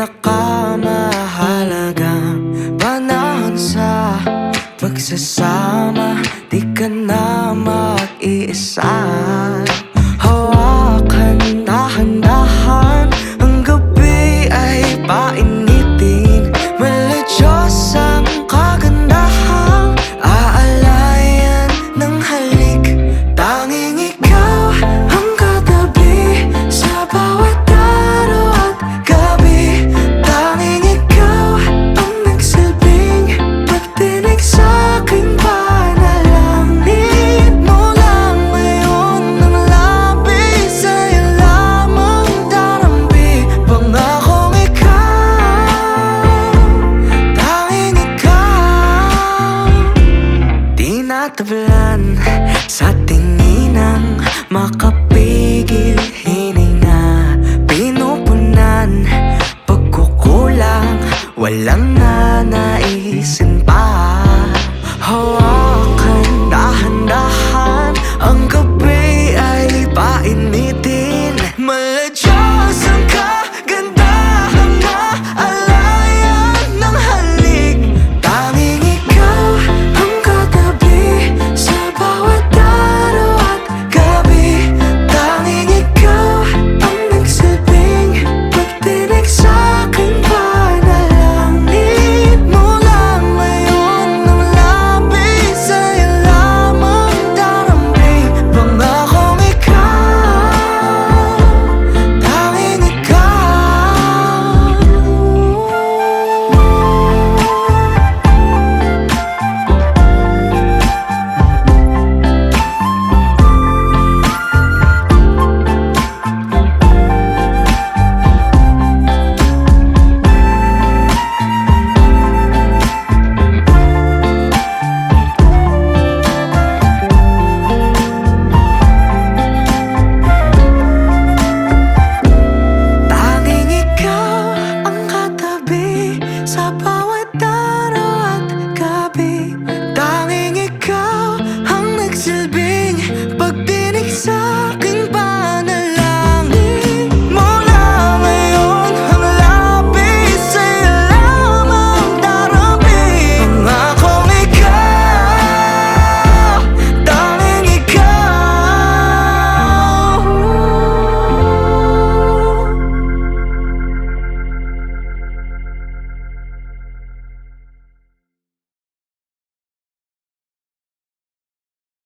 pinakamahalagang panahon sa pagsasama. Di ka na mag-iisa. Hawakan dahan-dahan, ang gabi ay painitin. Maladyos ang kagandahang aalayan ng halik. Tanging ikaw ang katabi sa bawat araw at gabi. Tanging ikaw ang nagsilbing pagtinig sa'king panalangin mo lang ngayon ng labis. Sa'yo lamang darambi, pangakong ikaw, tanging ikaw. Di natablan sa tingin ng makapigil hininga. Pinupunan pagkukulang, walang na